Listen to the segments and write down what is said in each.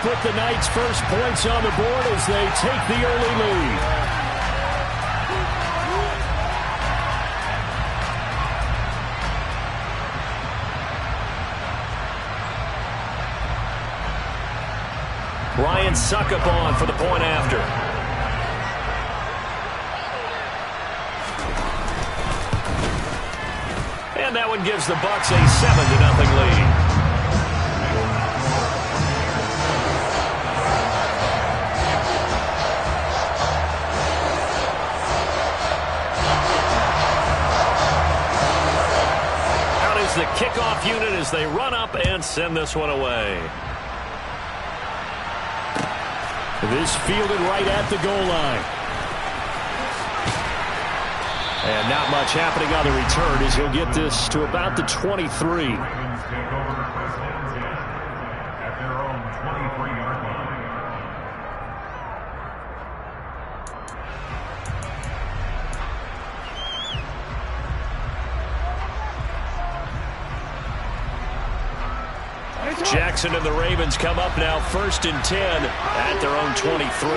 put the Knights' first points on the board as they take the early lead. Ryan Succop on for the point after. And that one gives the Bucks a 7-0 lead. Out is the kickoff unit as they run up and send this one away. This fielded right at the goal line. And not much happening on the return as he'll get this to about the 23. Jackson and the Ravens come up now 1st and 10 at their own 23.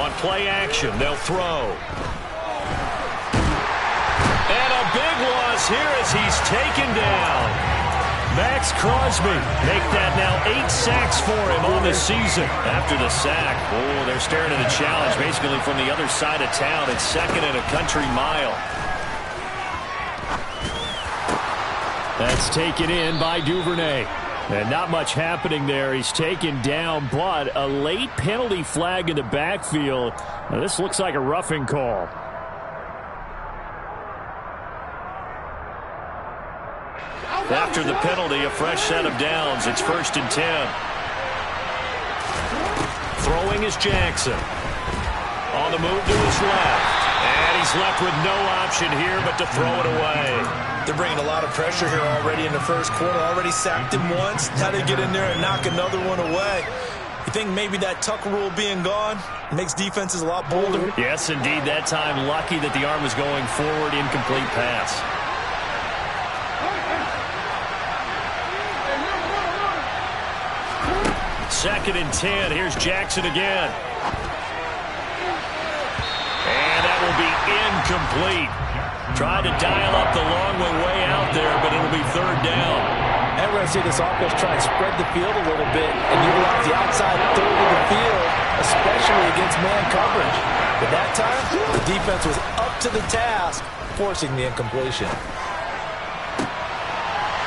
On play action, they'll throw. And a big loss here as he's taken down. Maxx Crosby make that now 8 sacks for him on the season. After the sack, oh, they're staring at a challenge basically from the other side of town. It's 2nd and a country mile. That's taken in by Duvernay. And not much happening there. He's taken down, but a late penalty flag in the backfield. Now, this looks like a roughing call. After the penalty, a fresh set of downs. It's 1st and 10. Throwing is Jackson. On the move to his left. And he's left with no option here but to throw it away. They're bringing a lot of pressure here already in the first quarter. Already sacked him once. Now they get in there and knock another one away. You think maybe that Tucker rule being gone makes defenses a lot bolder? Yes, indeed. That time lucky that the arm was going forward. Incomplete pass. Second and 10. Here's Jackson again. And that will be incomplete. Tried to dial up the long one way out there, but it'll be 3rd down. And we're going to see this offense try and spread the field a little bit and utilize the outside third of the field, especially against man coverage. But that time, the defense was up to the task, forcing the incompletion.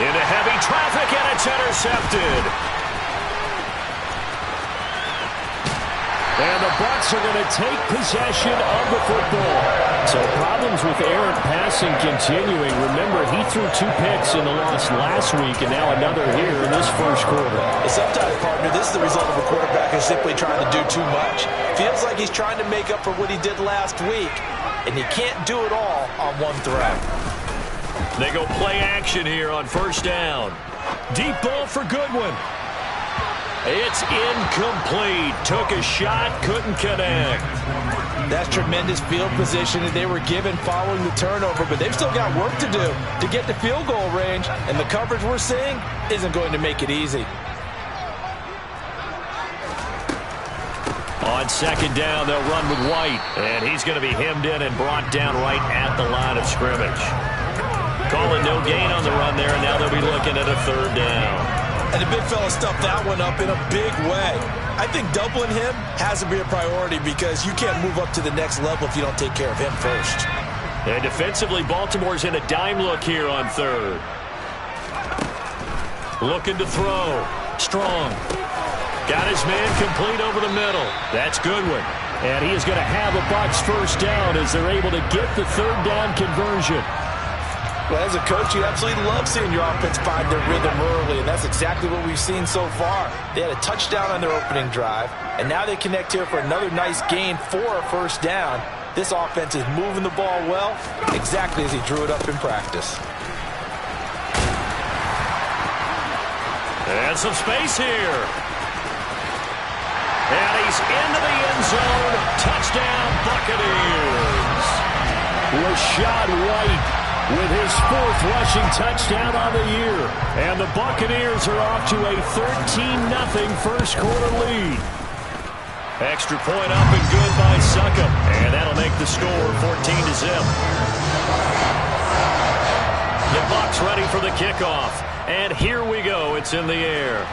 Into heavy traffic, and it's intercepted. And the Bucks are going to take possession of the football. So problems with errant passing continuing. Remember, he threw 2 picks in the loss last week, and now another here in this first quarter. Sometimes, partner, this is the result of a quarterback who's simply trying to do too much. Feels like he's trying to make up for what he did last week, and he can't do it all on one threat. They go play action here on 1st down. Deep ball for Goodwin. It's incomplete. Took a shot, couldn't connect. That's tremendous field position that they were given following the turnover, but they've still got work to do to get to field goal range, and the coverage we're seeing isn't going to make it easy. On 2nd down, they'll run with White, and he's going to be hemmed in and brought down right at the line of scrimmage. Calling no gain on the run there, and now they'll be looking at a 3rd down. And the big fella stuffed that one up in a big way. I think doubling him has to be a priority because you can't move up to the next level if you don't take care of him first. And defensively, Baltimore's in a dime look here on 3rd. Looking to throw. Strong. Got his man complete over the middle. That's Goodwin. And he is going to have a Bucks 1st down as they're able to get the 3rd down conversion. Well, as a coach, you absolutely love seeing your offense find their rhythm early, and that's exactly what we've seen so far. They had a touchdown on their opening drive, and now they connect here for another nice gain for a 1st down. This offense is moving the ball well, exactly as he drew it up in practice. And some space here. And he's into the end zone. Touchdown, Buccaneers. Rachaad White with his 4th rushing touchdown on the year. And the Buccaneers are off to a 13-0 first quarter lead. Extra point up and good by Succop. And that'll make the score 14-0. The Bucs ready for the kickoff. And here we go. It's in the air.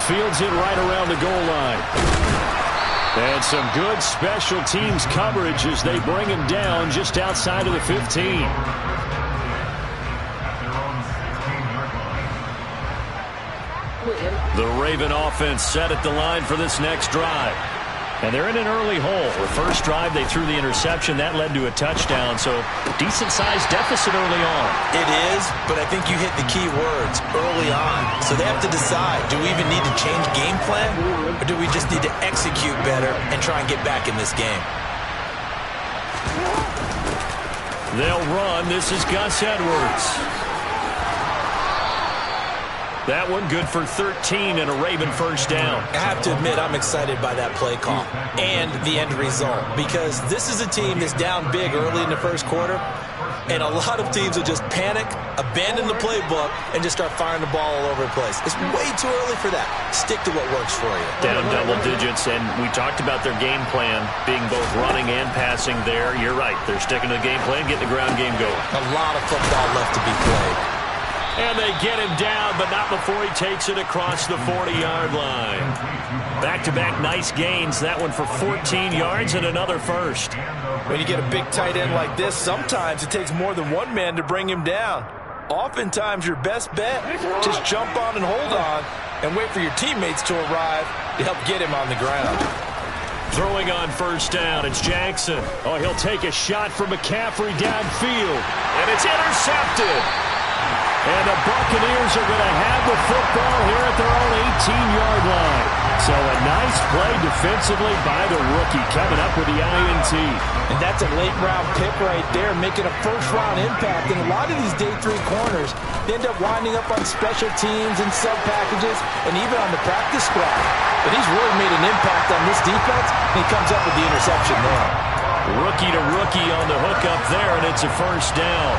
Fields it right around the goal line. And some good special teams coverage as they bring him down just outside of the 15. The Raven offense set at the line for this next drive. And they're in an early hole. The first drive, they threw the interception. That led to a touchdown, so decent-sized deficit early on. It is, but I think you hit the key words, early on. So they have to decide, do we even need to change game plan, or do we just need to execute better and try and get back in this game? They'll run. This is Gus Edwards. That one good for 13 and a Raven first down. I have to admit, I'm excited by that play call and the end result, because this is a team that's down big early in the first quarter, and a lot of teams will just panic, abandon the playbook, and just start firing the ball all over the place. It's way too early for that. Stick to what works for you. Down double digits, and we talked about their game plan being both running and passing there. You're right. They're sticking to the game plan, getting the ground game going. A lot of football left to be played. And they get him down, but not before he takes it across the 40-yard line. Back-to-back nice gains. That one for 14 yards and another first. When you get a big tight end like this, sometimes it takes more than one man to bring him down. Oftentimes, your best bet, just jump on and hold on and wait for your teammates to arrive to help get him on the ground. Throwing on first down, it's Jackson. Oh, he'll take a shot from McCaffrey downfield. And it's intercepted. And the Buccaneers are going to have the football here at their own 18-yard line. So a nice play defensively by the rookie, coming up with the INT. And that's a late-round pick right there, making a first-round impact. And a lot of these day 3 corners, they end up winding up on special teams and sub-packages and even on the practice squad. But he's really made an impact on this defense, and he comes up with the interception there. Rookie to rookie on the hook up there, and it's a first down.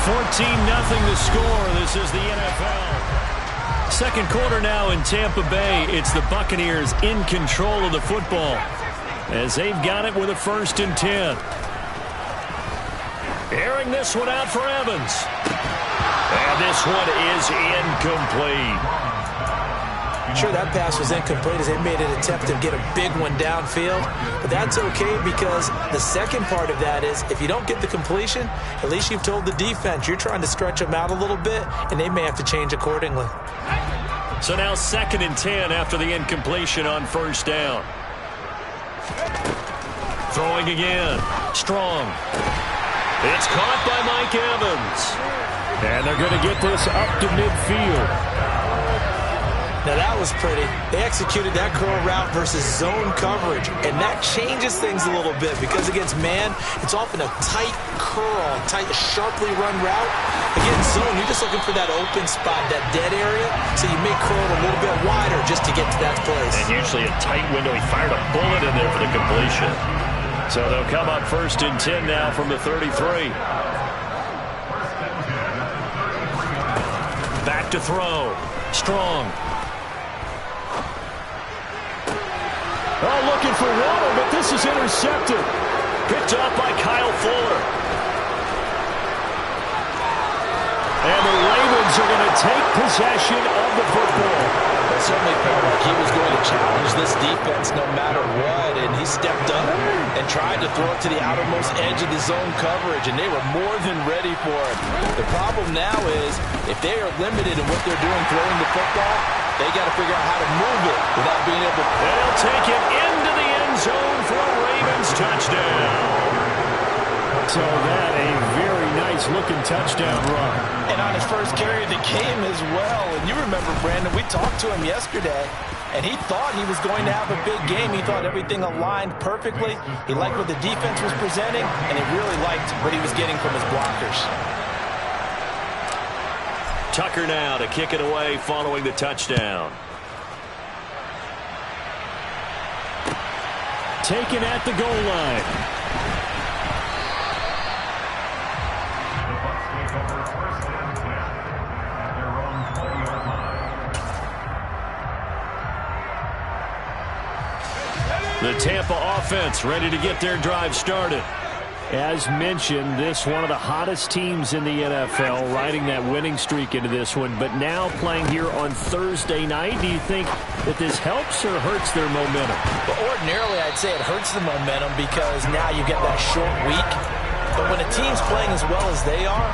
14-0 the score. This is the NFL. Second quarter now in Tampa Bay. It's the Buccaneers in control of the football as they've got it with a 1st and 10. Airing this one out for Evans. And this one is incomplete. Sure, that pass was incomplete as they made an attempt to get a big one downfield, but that's okay because the second part of that is if you don't get the completion, at least you've told the defense you're trying to stretch them out a little bit, and they may have to change accordingly. So now 2nd and 10 after the incompletion on first down. Throwing again. Strong. It's caught by Mike Evans. And they're going to get this up to midfield. Now that was pretty. They executed that curl route versus zone coverage, and that changes things a little bit because against man, it's often a tight curl, tight, sharply run route. Against zone, you're just looking for that open spot, that dead area, so you may curl a little bit wider just to get to that place. And usually a tight window. He fired a bullet in there for the completion. So they'll come up 1st and 10 now from the 33. Back to throw. Strong. Oh, looking for Waddle, but this is intercepted. Picked up by Kyle Fuller. And the Ravens are going to take possession of the football. Well, certainly felt like he was going to challenge this defense no matter what, and he stepped up and tried to throw it to the outermost edge of the zone coverage, and they were more than ready for it. The problem now is if they are limited in what they're doing throwing the football, they got to figure out how to move it without being able to. They'll take it into the end zone for a Ravens touchdown. So that a very nice-looking touchdown run. And on his first carry of the game as well. And you remember, Brandon, we talked to him yesterday, and he thought he was going to have a big game. He thought everything aligned perfectly. He liked what the defense was presenting, and he really liked what he was getting from his blockers. Tucker now to kick it away following the touchdown. taken at the goal line. The Tampa offense ready to get their drive started. As mentioned, this one of the hottest teams in the NFL, riding that winning streak into this one, but now playing here on Thursday night. Do you think that this helps or hurts their momentum? Well, ordinarily, I'd say it hurts the momentum because now you get that short week. But when a team's playing as well as they are,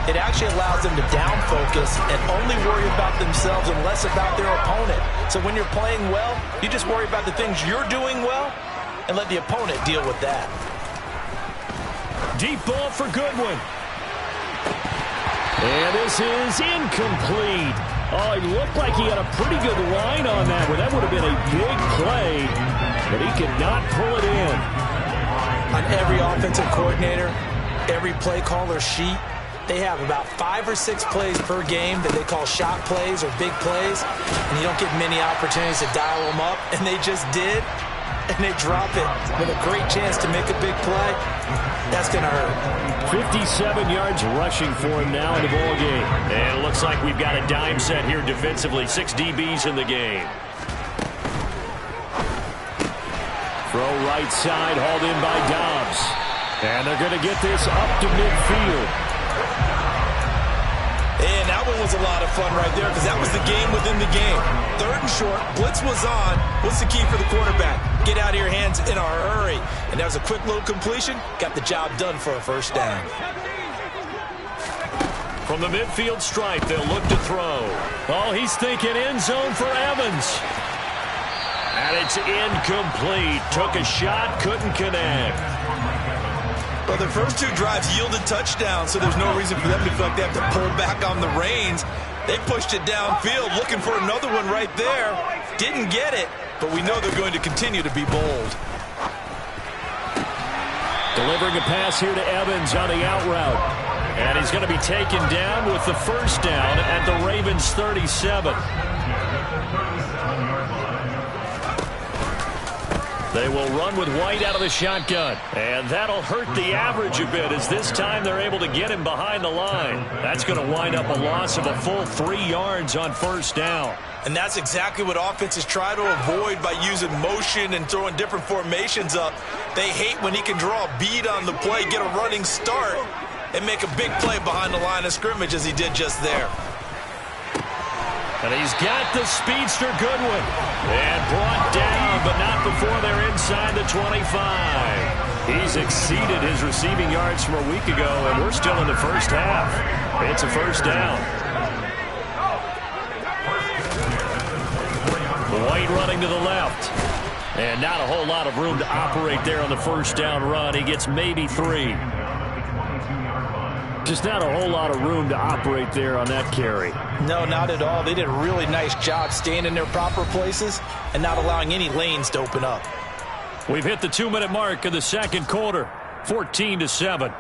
it actually allows them to down focus and only worry about themselves and less about their opponent. So when you're playing well, you just worry about the things you're doing well and let the opponent deal with that. Deep ball for Goodwin. And this is incomplete. Oh, it looked like he had a pretty good line on that one. That would have been a big play, but he could not pull it in. On every offensive coordinator, every play caller sheet, they have about 5 or 6 plays per game that they call shot plays or big plays, and you don't get many opportunities to dial them up, and they just did, and they drop it with a great chance to make a big play. That's going to hurt. 57 yards rushing for him now in the ball game. And it looks like we've got a dime set here defensively. 6 DBs in the game. Throw right side, hauled in by Dobbs. And they're going to get this up to midfield. And that one was a lot of fun right there because that was the game within the game. 3rd and short, blitz was on. What's the key for the quarterback? Get out of your hands in a hurry. And that was a quick little completion. Got the job done for a first down. From the midfield stripe, they'll look to throw. Oh, he's thinking end zone for Evans. And it's incomplete. Took a shot, couldn't connect. Well, their first 2 drives yielded touchdowns, so there's no reason for them to feel like they have to pull back on the reins. They pushed it downfield, looking for another one right there. Didn't get it, but we know they're going to continue to be bold. Delivering a pass here to Evans on the out route. And he's going to be taken down with the first down at the Ravens' 37. They will run with White out of the shotgun. And that'll hurt the average a bit as this time they're able to get him behind the line. That's going to wind up a loss of a full 3 yards on first down. And that's exactly what offenses try to avoid by using motion and throwing different formations up. They hate when he can draw a bead on the play, get a running start, and make a big play behind the line of scrimmage as he did just there. And he's got the speedster Goodwin. And brought down, but not before they're inside the 25. He's exceeded his receiving yards from a week ago, and we're still in the first half. It's a first down. White running to the left. And not a whole lot of room to operate there on the first down run. He gets maybe 3. Just not a whole lot of room to operate there on that carry. No, not at all. They did a really nice job staying in their proper places and not allowing any lanes to open up. We've hit the 2-minute mark of the second quarter. 14-7.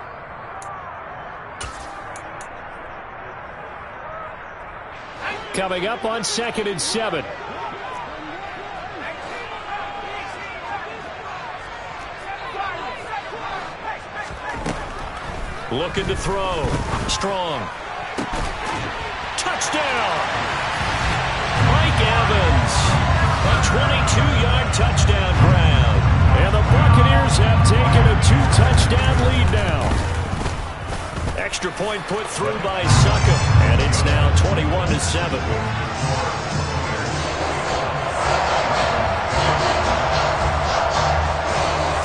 Coming up on 2nd and 7. Looking to throw. Strong. Touchdown! Mike Evans. A 22-yard touchdown grab. And the Buccaneers have taken a 2-touchdown lead now. Extra point put through by Succop. And it's now 21-7.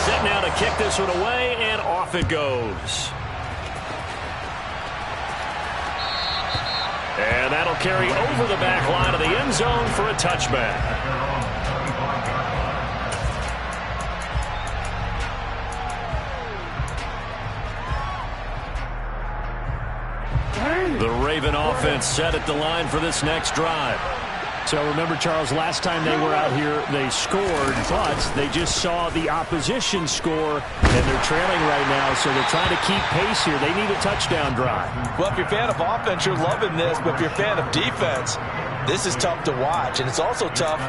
Set now to kick this one away, and off it goes. And that'll carry over the back line of the end zone for a touchback. The Raven offense set at the line for this next drive. So remember, Charles, last time they were out here, they scored, but they just saw the opposition score, and they're trailing right now, so they're trying to keep pace here. They need a touchdown drive. Well, if you're a fan of offense, you're loving this, but if you're a fan of defense, This is tough to watch, and it's also tough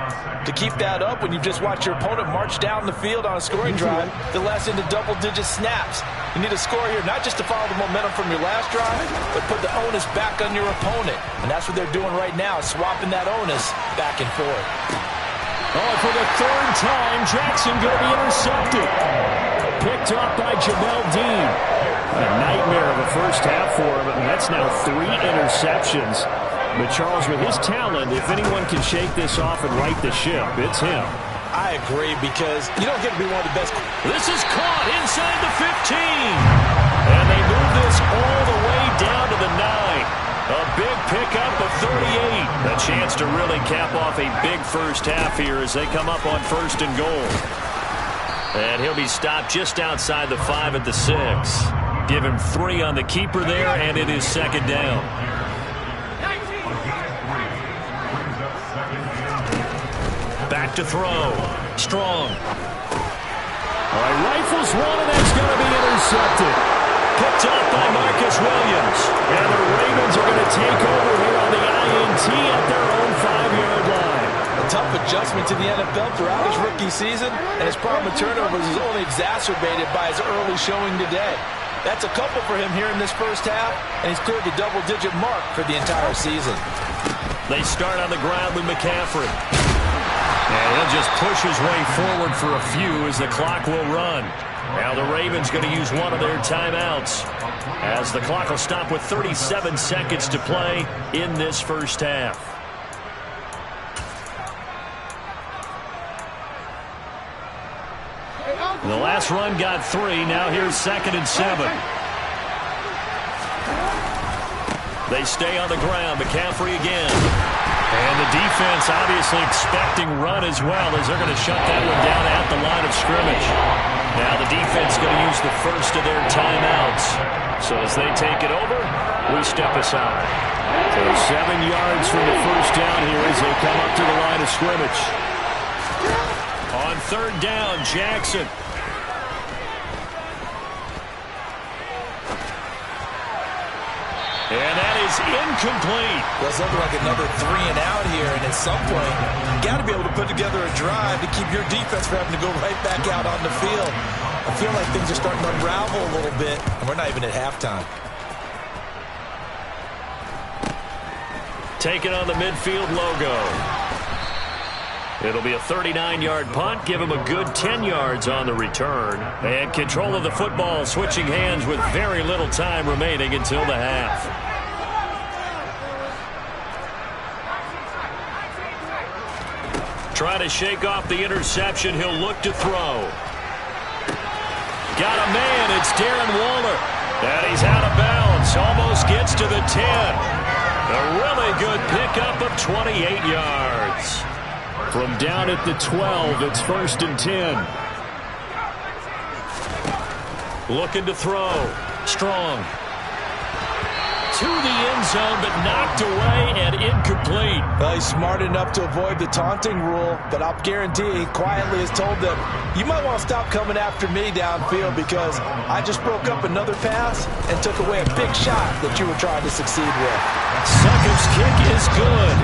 to keep that up when you've just watched your opponent march down the field on a scoring drive that lasts into double-digit snaps. You need a score here, not just to follow the momentum from your last drive, but put the onus back on your opponent. And that's what they're doing right now, swapping that onus back and forth. Oh, for the third time, Jackson going to be intercepted. Picked off by Jamel Dean. A nightmare of a first half for him, and that's now 3 interceptions. But Charles, with his talent, if anyone can shake this off and right the ship, it's him. I agree, because you don't get to be one of the best. This is caught inside the 15. And they move this all the way down to the 9. A big pickup of 38. A chance to really cap off a big first half here as they come up on 1st and goal. And he'll be stopped just outside the 5 at the 6. Give him 3 on the keeper there, and it is 2nd down. Back to throw. Strong. All right, rifles one, and that's going to be intercepted. Picked up by Marcus Williams. And the Ravens are going to take over here on the INT at their own 5-yard line. A tough adjustment to the NFL throughout his rookie season, and his problem with turnovers is only exacerbated by his early showing today. That's a couple for him here in this first half, and he's cleared the double-digit mark for the entire season. They start on the ground with McCaffrey. And he'll just push his way forward for a few as the clock will run. Now the Ravens going to use one of their timeouts as the clock will stop with 37 seconds to play in this first half. The last run got 3. Now here's 2nd and 7. They stay on the ground. McCaffrey again. And the defense obviously expecting run as well as they're going to shut that one down at the line of scrimmage. Now the defense going to use the first of their timeouts. So as they take it over, we step aside. So 7 yards from the first down here as they come up to the line of scrimmage. On 3rd down, Jackson. And that is incomplete. Well, it's looking like another 3 and out here, and at some point, you got to be able to put together a drive to keep your defense from having to go right back out on the field. I feel like things are starting to unravel a little bit, and we're not even at halftime. Taking on the midfield logo. It'll be a 39-yard punt. Give him a good 10 yards on the return. And control of the football switching hands with very little time remaining until the half. Trying to shake off the interception. He'll look to throw. Got a man. It's Darren Waller. And he's out of bounds. Almost gets to the 10. A really good pickup of 28 yards. From down at the 12, it's 1st and 10. Looking to throw. Strong. To the end zone, but knocked away and incomplete. Well, he's smart enough to avoid the taunting rule, but I'll guarantee he quietly has told them, you might want to stop coming after me downfield because I just broke up another pass and took away a big shot that you were trying to succeed with. Succop's kick is good.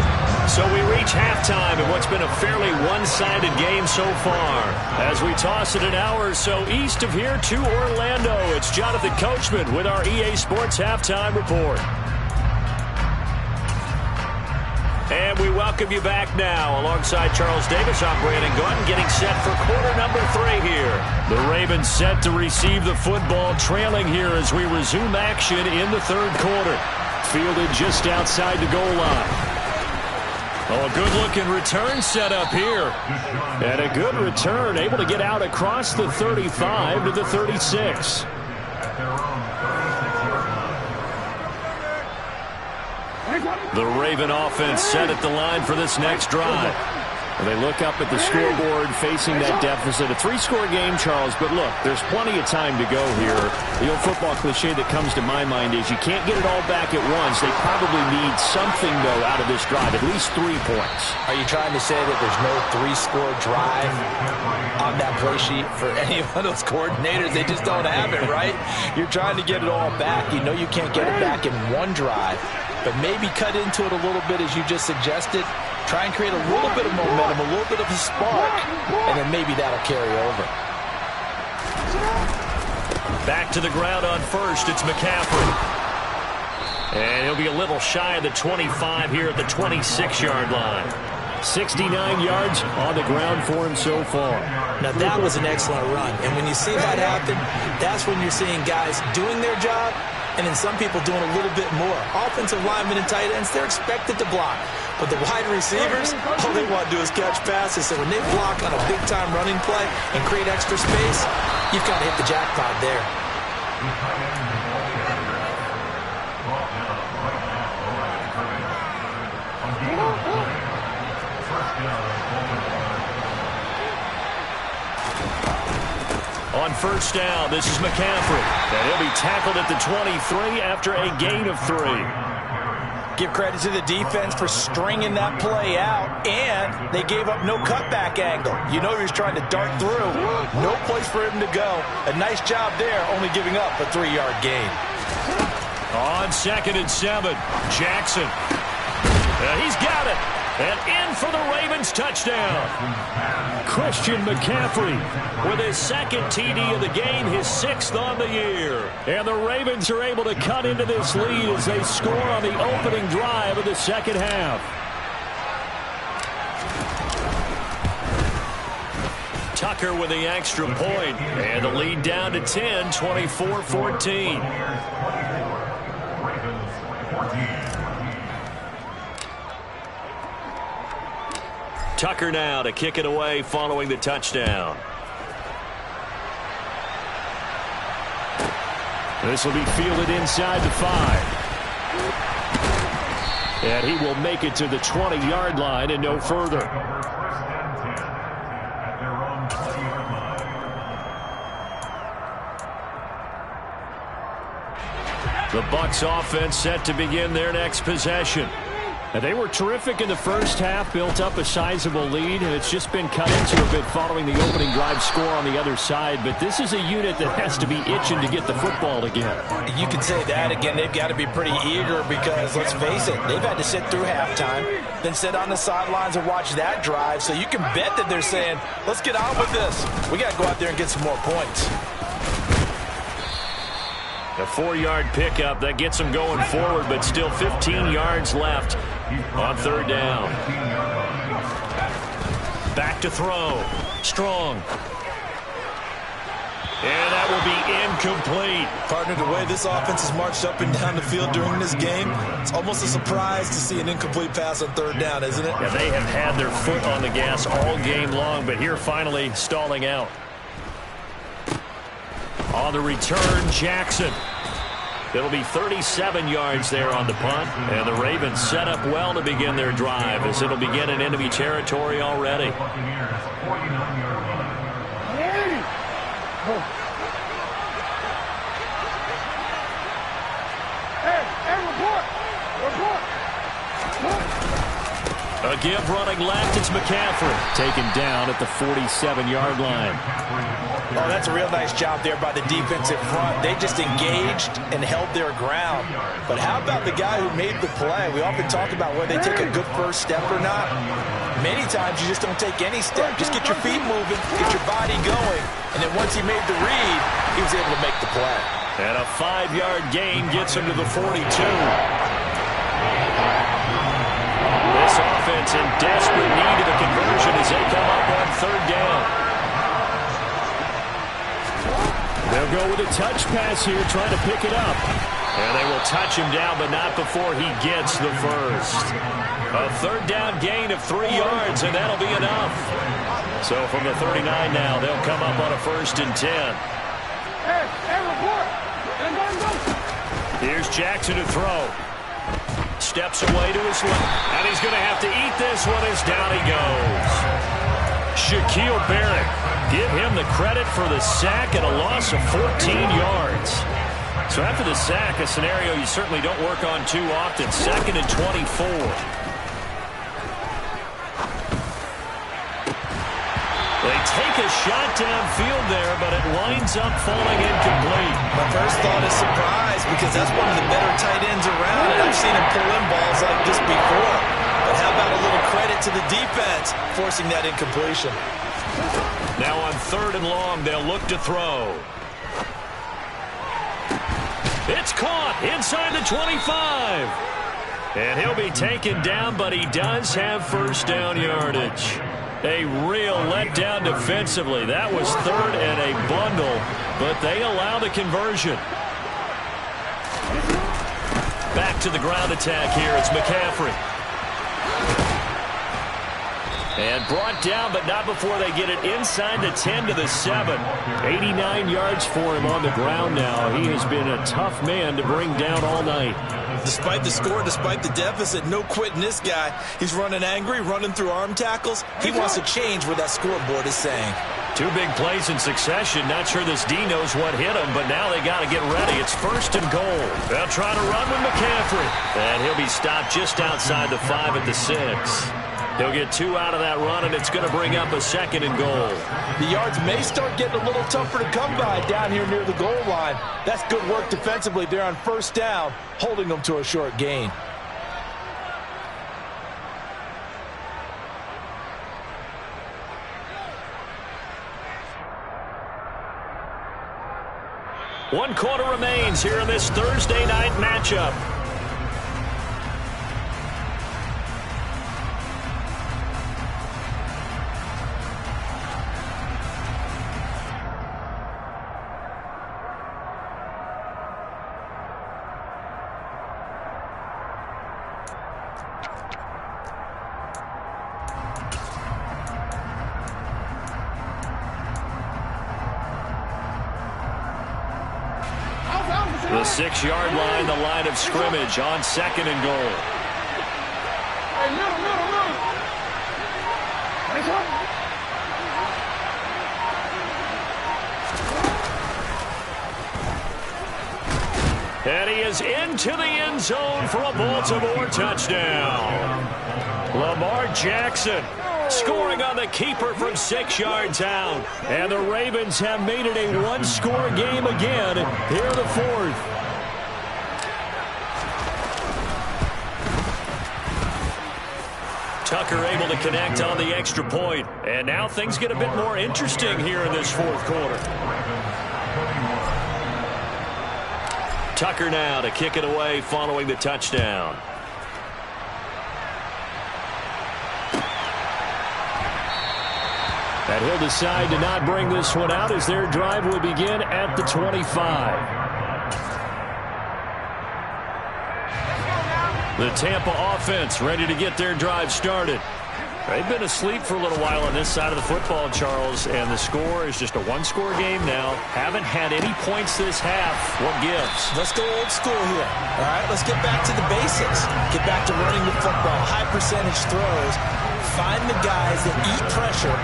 So we reach halftime in what's been a fairly one-sided game so far. As we toss it an hour or so east of here to Orlando, it's Jonathan Coachman with our EA Sports Halftime Report. And we welcome you back now. Alongside Charles Davis, I'm Brandon Gordon, getting set for quarter number 3 here. The Ravens set to receive the football, trailing here as we resume action in the 3rd quarter. Fielded just outside the goal line. Oh, a good-looking return set up here. And a good return, able to get out across the 35 to the 36. The Raven offense set at the line for this next drive. And they look up at the scoreboard facing that deficit. A 3-score game, Charles, but look, there's plenty of time to go here. The old football cliche that comes to my mind is you can't get it all back at once. They probably need something, though, out of this drive, at least 3 points. Are you trying to say that there's no 3-score drive on that play sheet for any one of those coordinators? They just don't have it, right? You're trying to get it all back. You know you can't get it back in one drive. but maybe cut into it a little bit as you just suggested. Try and create a little bit of momentum, a little bit of a spark, and then maybe that'll carry over. Back to the ground on first, it's McCaffrey. And he'll be a little shy of the 25 here at the 26-yard line. 69 yards on the ground for him so far. Now, that was an excellent run. And when you see that happen, that's when you're seeing guys doing their job and then some people doing a little bit more. Offensive linemen and tight ends, they're expected to block. But the wide receivers, all they want to do is catch passes. So when they block on a big-time running play and create extra space, you've got to hit the jackpot there. On first down, this is McCaffrey. And he'll be tackled at the 23 after a gain of 3. Give credit to the defense for stringing that play out, and they gave up no cutback angle. You know he was trying to dart through. No place for him to go. A nice job there, only giving up a 3-yard gain. On 2nd and 7, Jackson. He's got it. And in for the Ravens touchdown. Christian McCaffrey with his 2nd TD of the game, his 6th on the year. And the Ravens are able to cut into this lead as they score on the opening drive of the second half. Tucker with the extra point, and the lead down to 10, 24-14. Tucker now to kick it away following the touchdown. This will be fielded inside the 5. And he will make it to the 20-yard line and no further. The Bucs offense set to begin their next possession. And they were terrific in the first half, built up a sizable lead, and it's just been cut into a bit following the opening drive score on the other side. But this is a unit that has to be itching to get the football again. You can say that again. They've got to be pretty eager because, let's face it, they've had to sit through halftime, then sit on the sidelines and watch that drive. So you can bet that they're saying, let's get on with this. We got to go out there and get some more points. A 4-yard pickup that gets them going forward, but still 15 yards left on 3rd down. Back to throw. Strong. And that will be incomplete. Partner, the way this offense has marched up and down the field during this game, it's almost a surprise to see an incomplete pass on 3rd down, isn't it? Yeah, they have had their foot on the gas all game long, but here finally stalling out. On the return, Jackson. It'll be 37 yards there on the punt, and the Ravens set up well to begin their drive as it'll begin in enemy territory already. A give running left, it's McCaffrey. Taken down at the 47-yard line. Oh, that's a real nice job there by the defensive front. They just engaged and held their ground. But how about the guy who made the play? We often talk about whether they take a good first step or not. Many times you just don't take any step. Just get your feet moving, get your body going. And then once he made the read, he was able to make the play. And a 5-yard gain gets him to the 42. This offense in desperate need of a conversion as they come up on 3rd down. They'll go with a touch pass here, trying to pick it up. And they will touch him down, but not before he gets the first. A 3rd down gain of 3 yards, and that'll be enough. So from the 39 now, they'll come up on a 1st and 10. Here's Jackson to throw. Steps away to his left, and he's going to have to eat this one as down he goes. Shaquille Barrett, give him the credit for the sack and a loss of 14 yards. So after the sack, a scenario you certainly don't work on too often. 2nd and 24. They take a shot downfield there, but it winds up falling incomplete. My first thought is surprise because that's one of the better tight ends around, and I've seen him pull to the defense, forcing that incompletion. Now on 3rd and long, they'll look to throw. It's caught inside the 25. And he'll be taken down, but he does have first down yardage. A real letdown defensively. That was 3rd and a bundle, but they allow the conversion. Back to the ground attack here. It's McCaffrey. And brought down, but not before they get it inside the 10 to the 7. 89 yards for him on the ground now. He has been a tough man to bring down all night. Despite the score, despite the deficit, no quitting this guy. He's running angry, running through arm tackles. He wants to change what that scoreboard is saying. 2 big plays in succession. Not sure this D knows what hit him, but now they got to get ready. It's 1st and goal. They'll try to run with McCaffrey. And he'll be stopped just outside the 5 at the 6. He'll get 2 out of that run, and it's going to bring up a 2nd and goal. The yards may start getting a little tougher to come by down here near the goal line. That's good work defensively there on 1st down, holding them to a short gain. One quarter remains here in this Thursday night matchup. The 6-yard line, the line of scrimmage on 2nd and goal. And he is into the end zone for a Baltimore touchdown. Lamar Jackson scoring on the keeper from 6 yards out. And the Ravens have made it a one-score game again here in the 4th. Tucker able to connect on the extra point. And now things get a bit more interesting here in this 4th quarter. Tucker now to kick it away following the touchdown. And he'll decide to not bring this one out as their drive will begin at the 25. The Tampa offense ready to get their drive started. They've been asleep for a little while on this side of the football, Charles, and the score is just a one-score game now. Haven't had any points this half. What gives? Let's go old school here. All right, let's get back to the basics. Get back to running the football, high-percentage throws. Find the guys that eat pressure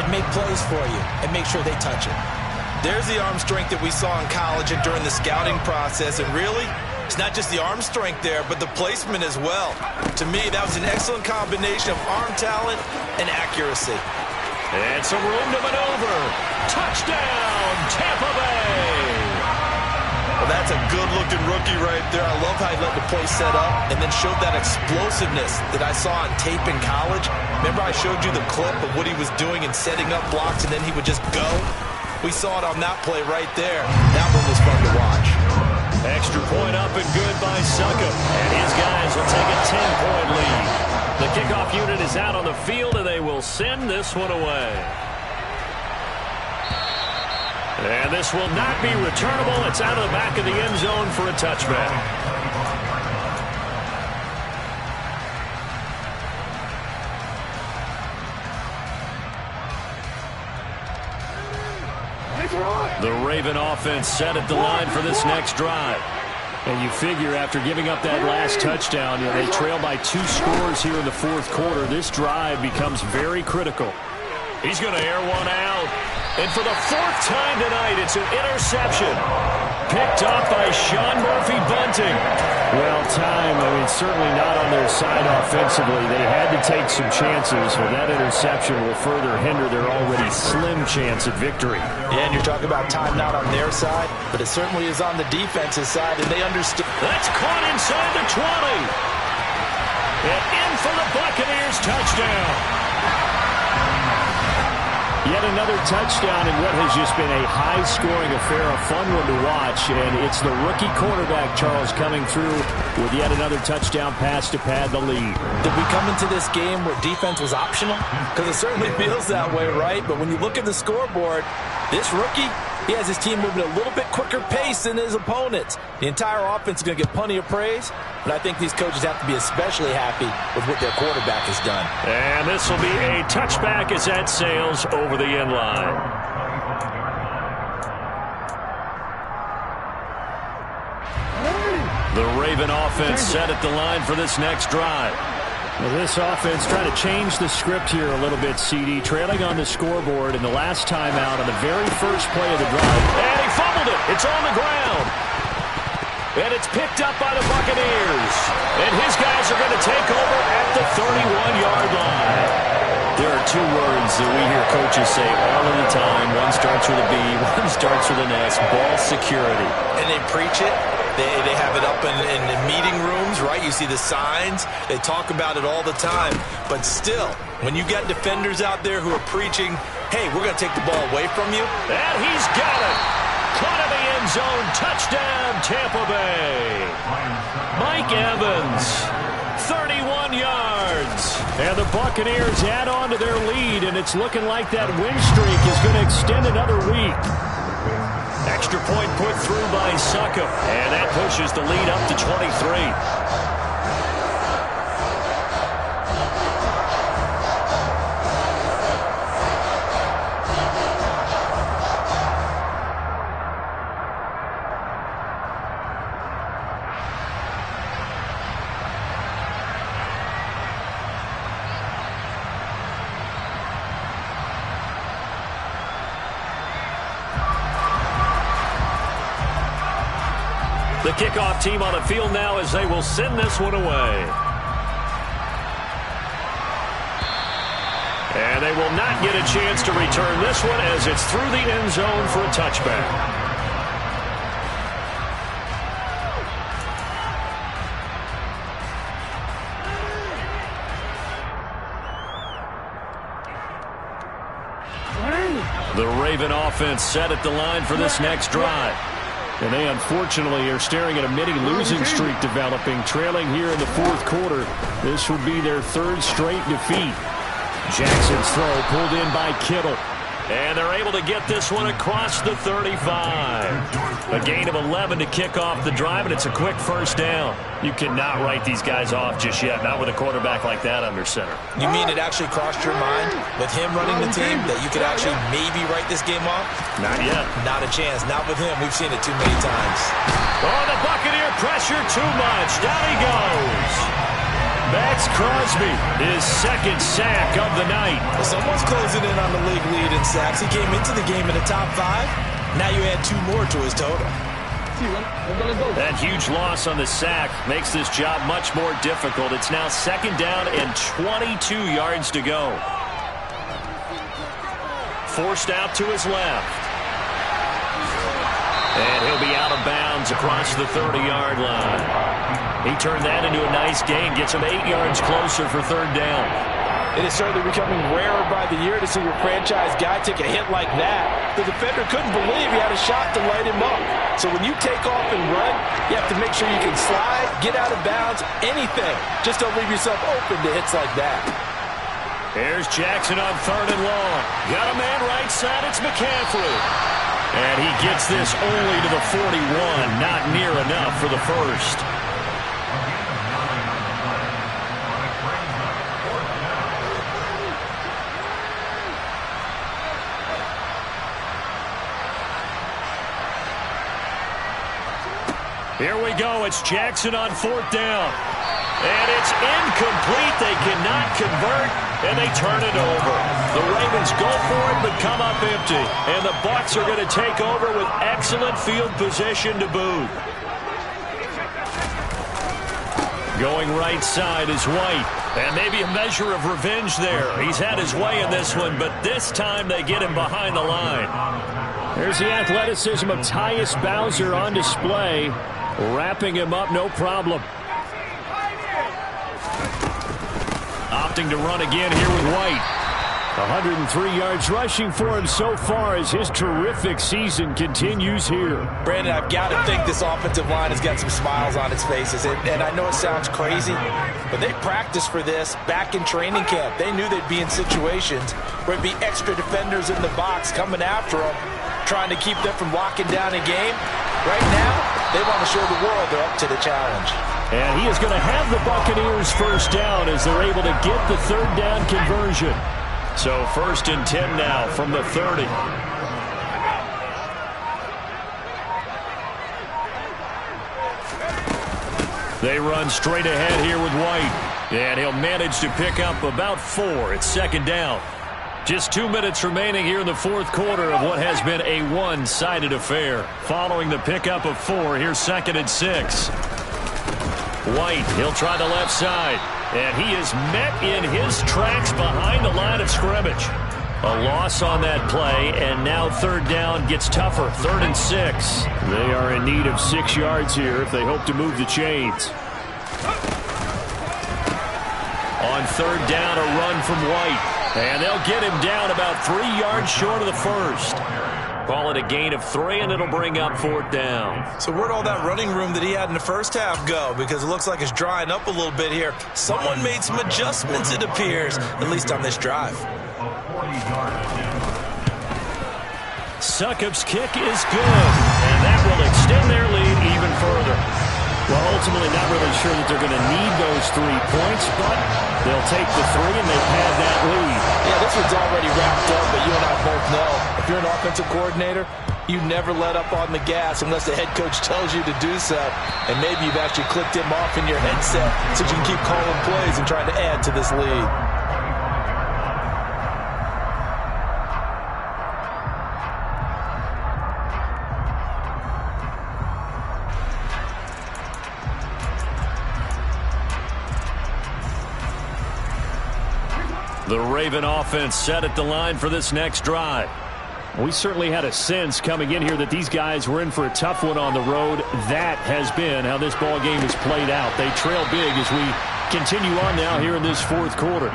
and make plays for you and make sure they touch it. There's the arm strength that we saw in college and during the scouting process, and really, it's not just the arm strength there, but the placement as well. To me, that was an excellent combination of arm talent and accuracy. And some room to maneuver. Touchdown, Tampa Bay! Well, that's a good-looking rookie right there. I love how he let the play set up and then showed that explosiveness that I saw on tape in college. Remember I showed you the clip of what he was doing and setting up blocks, and then he would just go? We saw it on that play right there. That one was fun to watch. Extra point up and good by Succop. And his guys will take a 10-point lead. The kickoff unit is out on the field, and they will send this one away. And this will not be returnable. It's out of the back of the end zone for a touchback. The Raven offense set at the line for this next drive. And you figure after giving up that last touchdown, they trail by 2 scores here in the 4th quarter. This drive becomes very critical. He's going to air one out. And for the 4th time tonight, it's an interception. Picked up by Sean Murphy-Bunting. Well, certainly not on their side offensively. They had to take some chances, but that interception will further hinder their already slim chance at victory. Yeah, and you're talking about time not on their side, but it certainly is on the defensive side, and they understood. That's caught inside the 20. And in for the Buccaneers touchdown. Yet another touchdown in what has just been a high-scoring affair, a fun one to watch. And it's the rookie quarterback, Charles, coming through with yet another touchdown pass to pad the lead. Did we come into this game where defense was optional? Because it certainly feels that way, right? But when you look at the scoreboard, this rookie, he has his team moving a little bit quicker pace than his opponents. The entire offense is going to get plenty of praise, but I think these coaches have to be especially happy with what their quarterback has done. And this will be a touchback as that sails over the end line. The Raven offense set at the line for this next drive. Well, this offense trying to change the script here a little bit, CD. Trailing on the scoreboard in the last timeout on the very first play of the drive. And he fumbled it. It's on the ground. And it's picked up by the Buccaneers. And his guys are going to take over at the 31-yard line. There are two words that we hear coaches say all of the time. One starts with a B, one starts with an S. Ball security. And they preach it. They have it up in the meeting rooms, right? You see the signs. They talk about it all the time. But still, when you got defenders out there who are preaching, hey, we're going to take the ball away from you. And he's got it. Caught in the end zone. Touchdown, Tampa Bay. Mike Evans, 31 yards. And the Buccaneers add on to their lead, and it's looking like that win streak is going to extend another week. Extra point put through by Succop, and that pushes the lead up to 23. The kickoff team on the field now as they will send this one away. And they will not get a chance to return this one as it's through the end zone for a touchback. The Raven offense set at the line for this next drive. And they, unfortunately, are staring at a mini-losing streak developing, trailing here in the fourth quarter. This would be their third straight defeat. Jackson's throw pulled in by Kittle. And they're able to get this one across the 35. A gain of 11 to kick off the drive, and it's a quick first down. You cannot write these guys off just yet, not with a quarterback like that under center. You mean it actually crossed your mind with him running the team that you could actually maybe write this game off? Not yet. Not a chance. Not with him. We've seen it too many times. Oh, the Buccaneer pressure too much. Down he goes. Maxx Crosby, his second sack of the night. Well, someone's closing in on the league lead in sacks. He came into the game in the top 5. Now you add 2 more to his total. That huge loss on the sack makes this job much more difficult. It's now second down and 22 yards to go. Forced out to his left. And he'll be out of bounds across the 30-yard line. He turned that into a nice gain, gets him 8 yards closer for third down. It is certainly becoming rarer by the year to see your franchise guy take a hit like that. The defender couldn't believe he had a shot to light him up. So when you take off and run, you have to make sure you can slide, get out of bounds, anything. Just don't leave yourself open to hits like that. Here's Jackson on third and long. Got a man right side, it's McCaffrey. And he gets this only to the 41, not near enough for the first. Here we go. It's Jackson on fourth down. And it's incomplete. They cannot convert, and they turn it over. The Ravens go for it, but come up empty. And the Bucs are going to take over with excellent field position to boot. Going right side is White. And maybe a measure of revenge there. He's had his way in this one, but this time they get him behind the line. There's the athleticism of Tyus Bowser on display. Wrapping him up, no problem. Opting to run again here with White. 103 yards rushing for him so far as his terrific season continues here. Brandon, I've got to think this offensive line has got some smiles on its faces. And I know it sounds crazy, but they practiced for this back in training camp. They knew they'd be in situations where it'd be extra defenders in the box coming after them, trying to keep them from locking down a game. Right now, they want to show the world they're up to the challenge. And he is going to have the Buccaneers first down as they're able to get the third down conversion. So 1st and 10 now from the 30. They run straight ahead here with White. And he'll manage to pick up about 4. It's 2nd down. Just 2 minutes remaining here in the 4th quarter of what has been a one-sided affair. Following the pickup of 4, here's 2nd and 6. White, he'll try the left side. And he is met in his tracks behind the line of scrimmage. A loss on that play, and now 3rd down gets tougher. 3rd and 6. They are in need of 6 yards here if they hope to move the chains. On 3rd down, a run from White. And they'll get him down about 3 yards short of the first. Call it a gain of 3, and it'll bring up 4th down. So where'd all that running room that he had in the first half go? Because it looks like it's drying up a little bit here. Someone made some adjustments, it appears, at least on this drive. Succop's kick is good, and that will extend their lead even further. Well, ultimately not really sure that they're going to need those 3 points, but they'll take the 3 and they pad that lead. Yeah, this one's already wrapped up, but you and I both know if you're an offensive coordinator, you never let up on the gas unless the head coach tells you to do so. And maybe you've actually clicked him off in your headset so you can keep calling plays and trying to add to this lead. The Raven offense set at the line for this next drive. We certainly had a sense coming in here that these guys were in for a tough one on the road. That has been how this ball game has played out. They trail big as we continue on now here in this 4th quarter.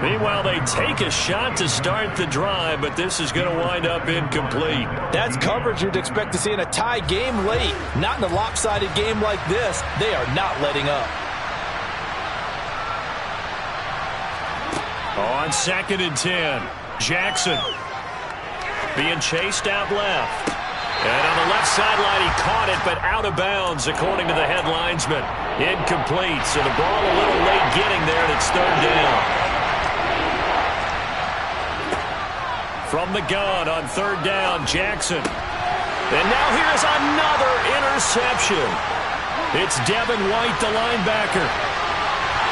Meanwhile, they take a shot to start the drive, but this is going to wind up incomplete. That's coverage you'd expect to see in a tie game late. Not in a lopsided game like this. They are not letting up. On 2nd and 10, Jackson being chased out left. And on the left sideline, he caught it, but out of bounds, according to the head linesman. Incomplete, so the ball a little late getting there, and it's 3rd down. From the gun on 3rd down, Jackson. And now here's another interception. It's Devin White, the linebacker.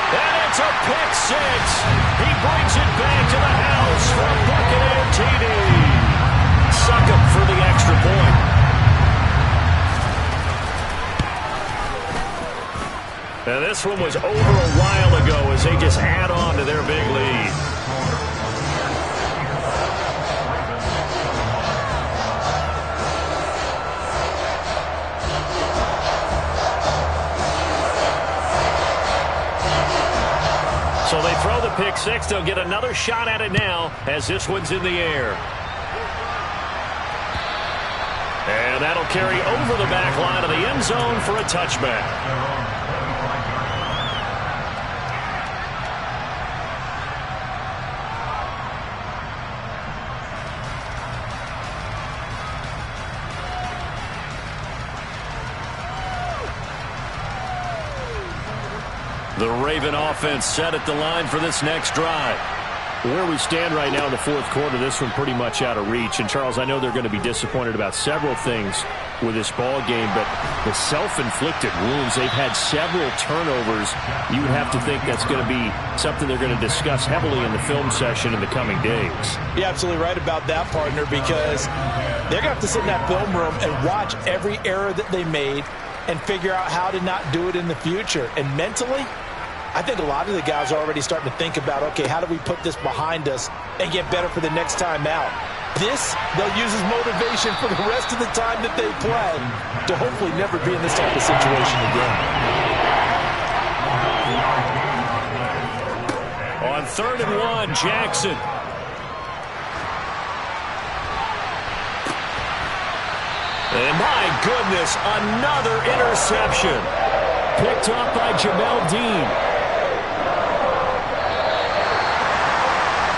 And it's a pick 6. He brings it back to the house for a Buccaneer TD. Succop for the extra point. And this one was over a while ago as they just add on to their big lead. So they throw the pick 6. They'll get another shot at it now as this one's in the air. And that'll carry over the back line of the end zone for a touchback. The Raven offense set at the line for this next drive. Where we stand right now in the 4th quarter, this one pretty much out of reach. And, Charles, I know they're going to be disappointed about several things with this ball game, but the self-inflicted wounds, they've had several turnovers. You would have to think that's going to be something they're going to discuss heavily in the film session in the coming days. You're absolutely right about that, partner, because they're going to have to sit in that film room and watch every error that they made and figure out how to not do it in the future. And mentally, I think a lot of the guys are already starting to think about, okay, how do we put this behind us and get better for the next time out? This, they'll use as motivation for the rest of the time that they play to hopefully never be in this type of situation again. 3rd and 1, Jackson. And my goodness, another interception. Picked up by Jamel Dean.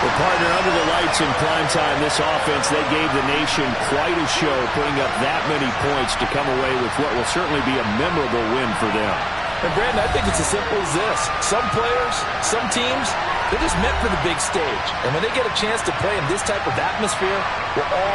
Well, partner, under the lights in primetime, this offense, they gave the nation quite a show, putting up that many points to come away with what will certainly be a memorable win for them. And, Brandon, I think it's as simple as this. Some players, some teams, they're just meant for the big stage. And when they get a chance to play in this type of atmosphere, we're all